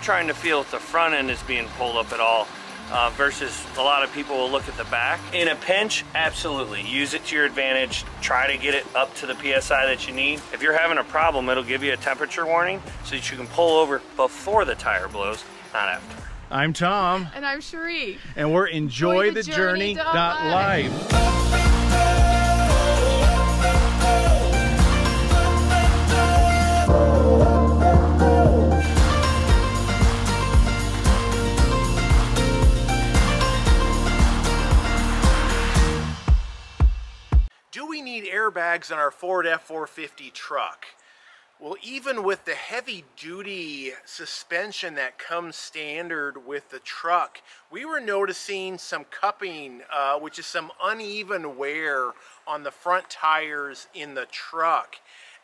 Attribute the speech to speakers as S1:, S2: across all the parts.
S1: trying to feel if the front end is being pulled up at all, versus a lot of people will look at the back. In a pinch, absolutely, use it to your advantage. Try to get it up to the PSI that you need. If you're having a problem, it'll give you a temperature warning so that you can pull over before the tire blows, not after.
S2: I'm Tom.
S3: And I'm Cheri.
S2: And we're EnjoyTheJourney.Life.
S4: Do we need airbags on our Ford F450 truck? Well, even with the heavy-duty suspension that comes standard with the truck, we were noticing some cupping, which is some uneven wear on the front tires in the truck.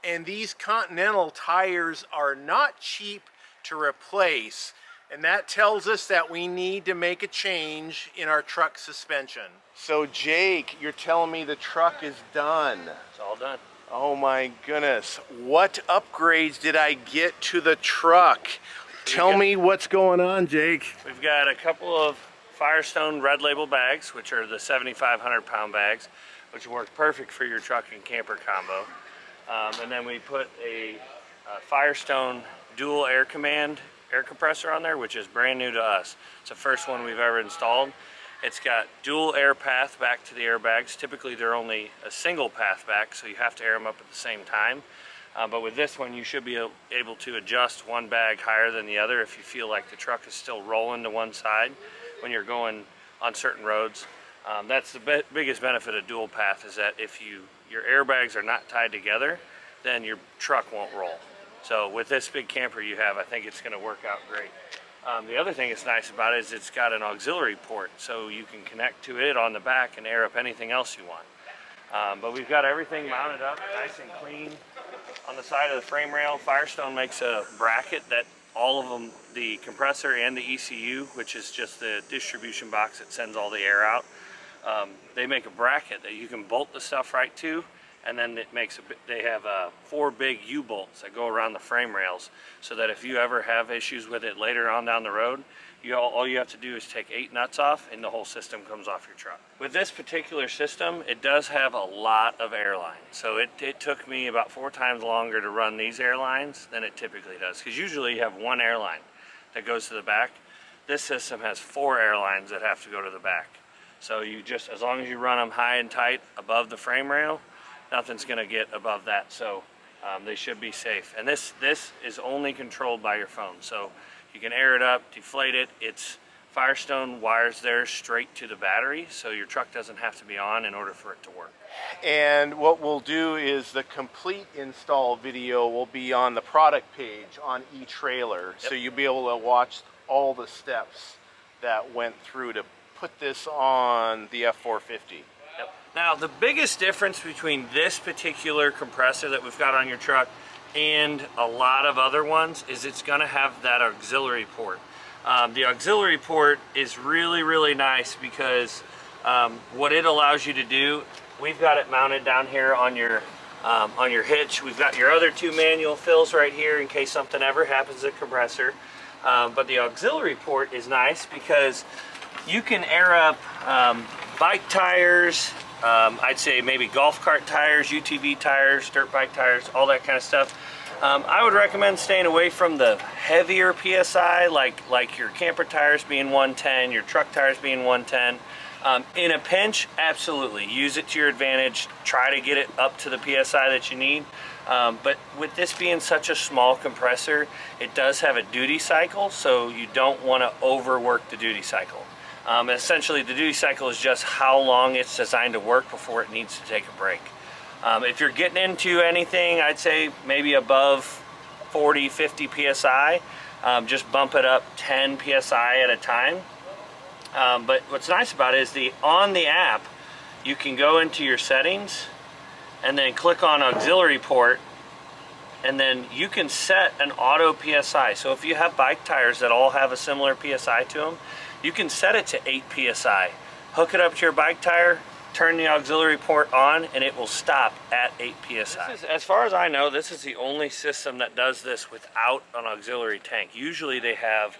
S4: And these Continental tires are not cheap to replace. And that tells us that we need to make a change in our truck suspension. So Jake, you're telling me the truck is done.
S1: It's all done.
S4: Oh my goodness. What upgrades did I get to the truck? Tell me what's going on, Jake.
S1: We've got a couple of Firestone Red Label bags, which are the 7,500 pound bags, which work perfect for your truck and camper combo. And then we put a Firestone dual air command air compressor on there, which is brand new to us. It's the first one we've ever installed. It's got dual air path back to the airbags. Typically they're only a single path back, so you have to air them up at the same time. But with this one, you should be able to adjust one bag higher than the other if you feel like the truck is still rolling to one side when you're going on certain roads. That's the biggest benefit of dual path, is that if your airbags are not tied together, then your truck won't roll. So with this big camper you have, I think it's going to work out great. The other thing that's nice about it is it's got an auxiliary port, so you can connect to it on the back and air up anything else you want. But we've got everything mounted up nice and clean on the side of the frame rail. Firestone makes a bracket that all of them, the compressor and the ECU, which is just the distribution box that sends all the air out, they make a bracket that you can bolt the stuff right to. And then they have 4 big U-bolts that go around the frame rails, so that if you ever have issues with it later on down the road, all you have to do is take 8 nuts off and the whole system comes off your truck. With this particular system, it does have a lot of airlines. So it took me about 4 times longer to run these airlines than it typically does, because usually you have 1 airline that goes to the back. This system has 4 airlines that have to go to the back. So you just, as long as you run them high and tight above the frame rail, nothing's going to get above that, so they should be safe. And this is only controlled by your phone, so you can air it up, deflate it. It's Firestone wires there straight to the battery, so your truck doesn't have to be on in order for it to work.
S4: And what we'll do is the complete install video will be on the product page on eTrailer, so you'll be able to watch all the steps that went through to put this on the F450.
S1: Now, the biggest difference between this particular compressor that we've got on your truck and a lot of other ones is it's going to have that auxiliary port. The auxiliary port is really, really nice because what it allows you to do, we've got it mounted down here on your hitch. We've got your other 2 manual fills right here in case something ever happens to the compressor. But the auxiliary port is nice because you can air up bike tires, I'd say maybe golf cart tires, UTV tires, dirt bike tires, all that kind of stuff. I would recommend staying away from the heavier PSI, like your camper tires being 110, your truck tires being 110. In a pinch, absolutely, use it to your advantage. Try to get it up to the PSI that you need. But with this being such a small compressor, it does have a duty cycle, so you don't want to overwork the duty cycle. Essentially, the duty cycle is just how long it's designed to work before it needs to take a break. If you're getting into anything, I'd say maybe above 40, 50 PSI, just bump it up 10 PSI at a time. But what's nice about it is on the app, you can go into your settings and then click on auxiliary port, and then you can set an auto PSI. So if you have bike tires that all have a similar PSI to them, you can set it to 8 PSI. Hook it up to your bike tire, turn the auxiliary port on and it will stop at 8 psi. As far as I know, this is the only system that does this without an auxiliary tank. Usually they have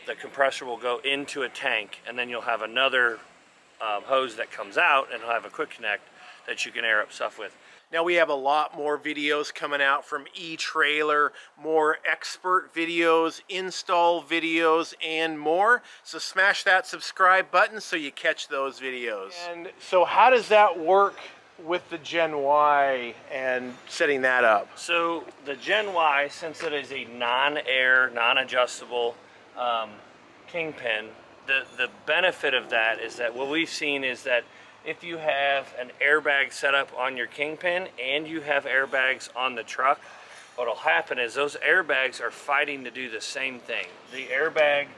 S1: the compressor will go into a tank, and then you'll have another hose that comes out, and it'll have a quick connect that you can air up stuff with.
S4: Now we have a lot more videos coming out from eTrailer, more expert videos, install videos, and more. So smash that subscribe button so you catch those videos. And so how does that work with the Gen Y and setting that up?
S1: So the Gen Y, since it is a non-air, non-adjustable kingpin, the benefit of that is that what we've seen is that if you have an airbag set up on your kingpin and you have airbags on the truck, what'll happen is those airbags are fighting to do the same thing. The airbag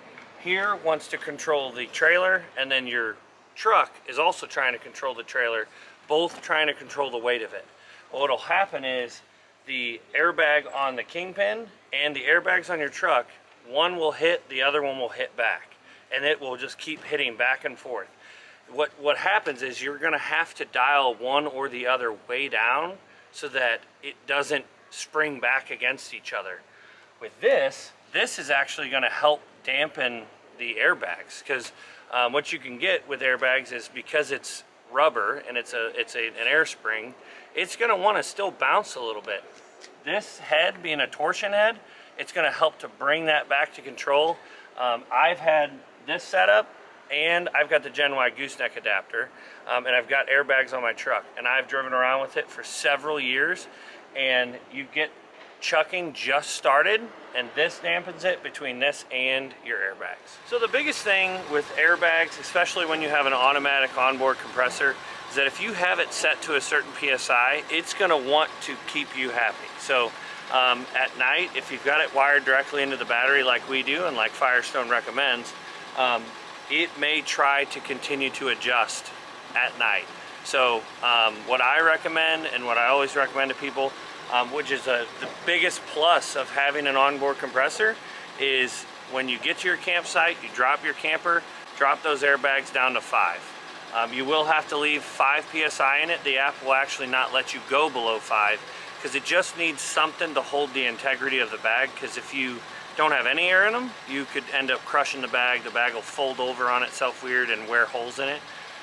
S1: here wants to control the trailer, and then your truck is also trying to control the trailer, both trying to control the weight of it. Well, what'll happen is the airbag on the kingpin and the airbags on your truck, one will hit, the other one will hit back, and it will just keep hitting back and forth. What happens is you're going to have to dial one or the other way down so that it doesn't spring back against each other. With this is actually going to help dampen the airbags, because what you can get with airbags is, because it's rubber and it's an air spring, it's going to want to still bounce a little bit. This head being a torsion head, it's going to help to bring that back to control. I've had this setup, and I've got the Gen Y gooseneck adapter, and I've got airbags on my truck, and I've driven around with it for several years, and you get chucking just started, and this dampens it between this and your airbags. So the biggest thing with airbags, especially when you have an automatic onboard compressor, is that if you have it set to a certain PSI, it's going to want to keep you happy. So at night, if you've got it wired directly into the battery like we do and like Firestone recommends, it may try to continue to adjust at night. So what I recommend, and what I always recommend to people, which is the biggest plus of having an onboard compressor, is when you get to your campsite, you drop your camper, drop those airbags down to 5. You will have to leave 5 psi in it. The app will actually not let you go below 5, because it just needs something to hold the integrity of the bag, because if you don't have any air in them, you could end up crushing the bag. The bag will fold over on itself weird and wear holes in it.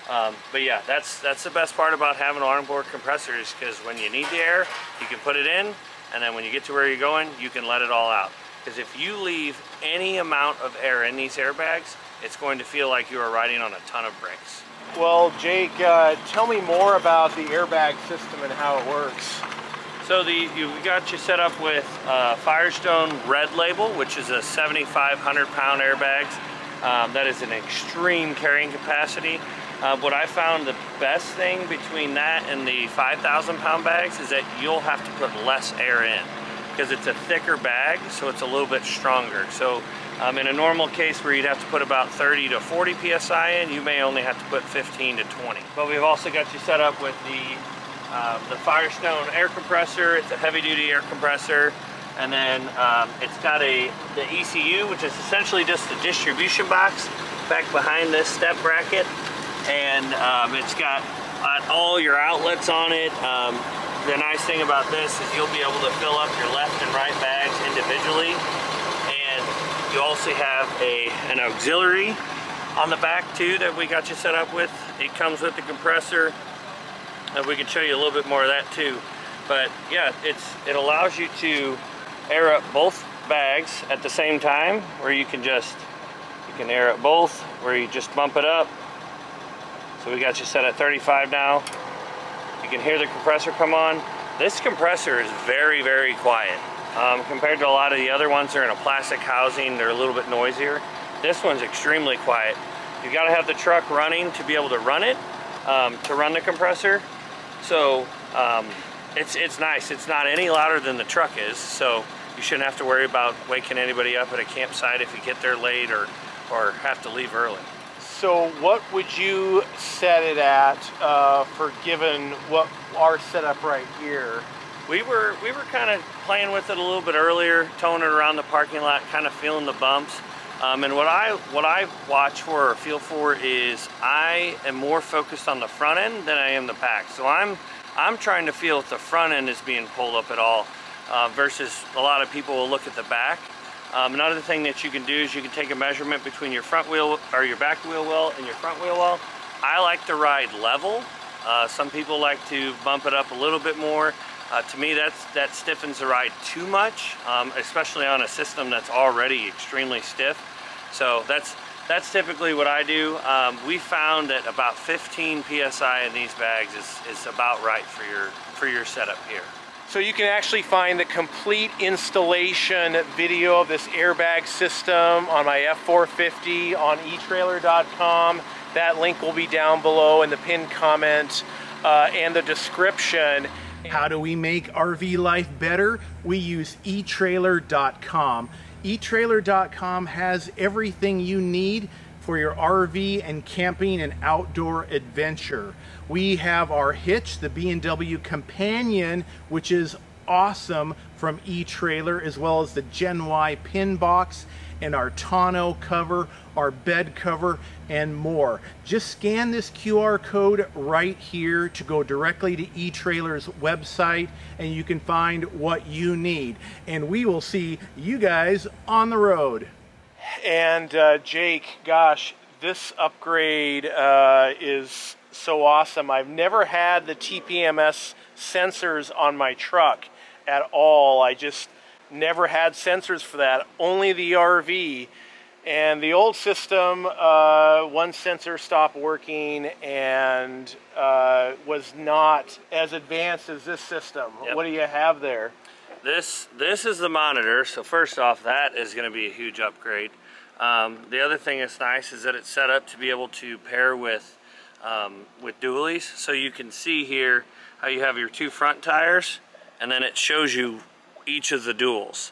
S1: But yeah, that's the best part about having an onboard compressor, is because when you need the air, you can put it in, and then when you get to where you're going, you can let it all out. Because if you leave any amount of air in these airbags, it's going to feel like you are riding on a ton of brakes.
S4: Well, Jake, tell me more about the airbag system and how it works.
S1: So we got you set up with Firestone Red Label, which is a 7,500 pound airbags. That is an extreme carrying capacity. What I found the best thing between that and the 5,000 pound bags is that you'll have to put less air in, because it's a thicker bag, so it's a little bit stronger. So in a normal case where you'd have to put about 30 to 40 psi in, you may only have to put 15 to 20. But we've also got you set up with the Firestone air compressor. It's a heavy-duty air compressor, and then it's got the ECU, which is essentially just the distribution box back behind this step bracket, and it's got all your outlets on it. The nice thing about this is you'll be able to fill up your left and right bags individually, and you also have an auxiliary on the back too that we got you set up with. It comes with the compressor. We can show you a little bit more of that too. But yeah, it allows you to air up both bags at the same time, where you can air up both, where you just bump it up. So we got you set at 35 now. You can hear the compressor come on. This compressor is very, very quiet. Compared to a lot of the other ones, they're in a plastic housing, they're a little bit noisier. This one's extremely quiet. You gotta have the truck running to be able to run it, to run the compressor. So it's nice. It's not any louder than the truck is, so you shouldn't have to worry about waking anybody up at a campsite if you get there late or have to leave early.
S4: So what would you set it at for given what our setup right here?
S1: We were kind of playing with it a little bit earlier, towing it around the parking lot, kind of feeling the bumps. And what I watch for or feel for is I am more focused on the front end than I am the back. So I'm trying to feel if the front end is being pulled up at all, versus a lot of people will look at the back. Another thing that you can do is you can take a measurement between your front wheel or your back wheel well and your front wheel well. I like to ride level. Some people like to bump it up a little bit more. To me, that stiffens the ride too much, especially on a system that's already extremely stiff. So that's typically what I do. We found that about 15 psi in these bags is about right for your setup here.
S4: So you can actually find the complete installation video of this airbag system on my F450 on eTrailer.com. That link will be down below in the pinned comment and the description. How do we make RV life better? We use eTrailer.com. eTrailer.com has everything you need for your RV and camping and outdoor adventure. We have our hitch, the B&W Companion, which is awesome, from eTrailer, as well as the Gen Y pin box and our tonneau cover, our bed cover, and more. Just scan this QR code right here to go directly to eTrailer's website, and you can find what you need. And we will see you guys on the road. And Jake, gosh, this upgrade is so awesome. I've never had the TPMS sensors on my truck at all. I just never had sensors for that, only the RV. And the old system, one sensor stopped working and was not as advanced as this system. Yep. What do you have there?
S1: This is the monitor. So first off, that is going to be a huge upgrade. The other thing that's nice is that it's set up to be able to pair with dualies. So you can see here how you have your two front tires, and then it shows you each of the duals.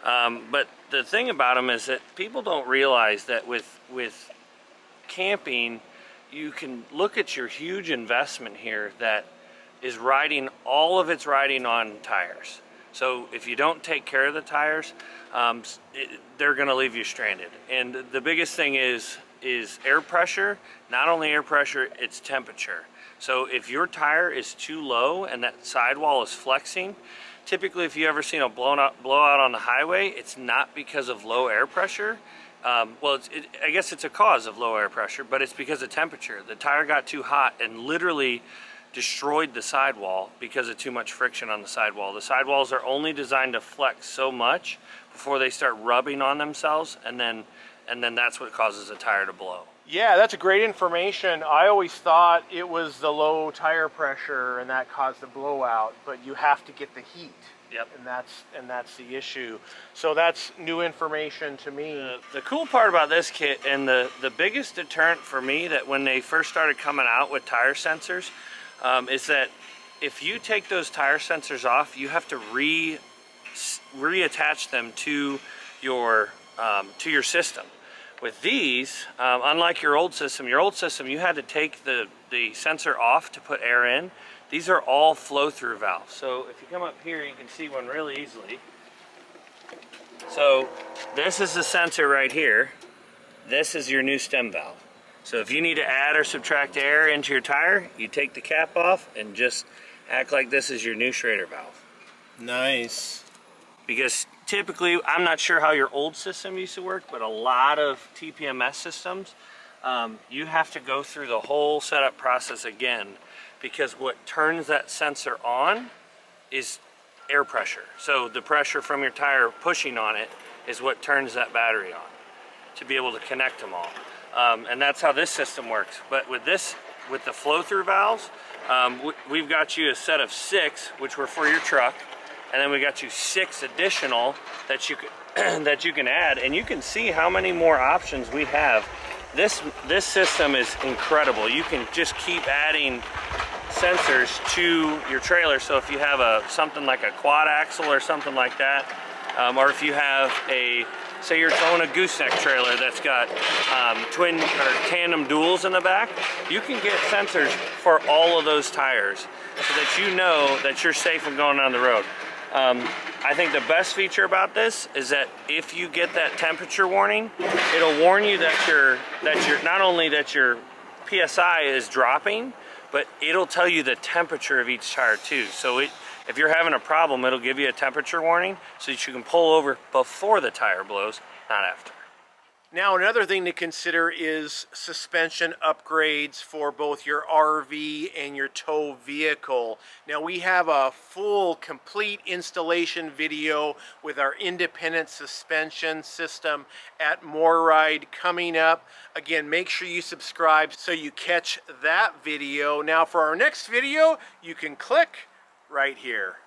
S1: But the thing about them is that people don't realize that with camping, you can look at your huge investment here that is riding, all of it's riding on tires. So if you don't take care of the tires, they're going to leave you stranded. And the biggest thing is air pressure. Not only air pressure, it's temperature. So if your tire is too low and that sidewall is flexing, typically if you ever seen a blowout on the highway, it's not because of low air pressure. Well, I guess it's a cause of low air pressure, but it's because of temperature. The tire got too hot and literally destroyed the sidewall because of too much friction on the sidewall. The sidewalls are only designed to flex so much before they start rubbing on themselves, and then that's what causes a tire to blow.
S4: Yeah, that's a great information. I always thought it was the low tire pressure and that caused the blowout, but you have to get the heat.
S1: Yep.
S4: And that's the issue. So that's new information to me.
S1: The cool part about this kit, and the biggest deterrent for me, that when they first started coming out with tire sensors, is that if you take those tire sensors off, you have to reattach them to your system. With these, unlike your old system you had to take the sensor off to put air in. These are all flow-through valves. So if you come up here, you can see one really easily. So this is the sensor right here. This is your new stem valve. So if you need to add or subtract air into your tire, you take the cap off and just act like this is your new Schrader valve.
S4: Nice.
S1: Because typically, I'm not sure how your old system used to work, but a lot of TPMS systems, you have to go through the whole setup process again, because what turns that sensor on is air pressure. So the pressure from your tire pushing on it is what turns that battery on to be able to connect them all. And that's how this system works. But with the flow-through valves, we've got you a set of 6, which were for your truck, and then we got you 6 additional that you can add, and you can see how many more options we have. This system is incredible. You can just keep adding sensors to your trailer. So if you have something like a quad axle or something like that, or if you have say you're towing a gooseneck trailer that's got twin or tandem duals in the back, you can get sensors for all of those tires so that you know that you're safe when going down the road. I think the best feature about this is that if you get that temperature warning, it'll warn you that not only that your PSI is dropping, but it'll tell you the temperature of each tire too. So if you're having a problem, it'll give you a temperature warning so that you can pull over before the tire blows, not after.
S4: Now, another thing to consider is suspension upgrades for both your RV and your tow vehicle. Now, we have a full, complete installation video with our independent suspension system at MoreRide coming up. Again, make sure you subscribe so you catch that video. Now, for our next video, you can click right here.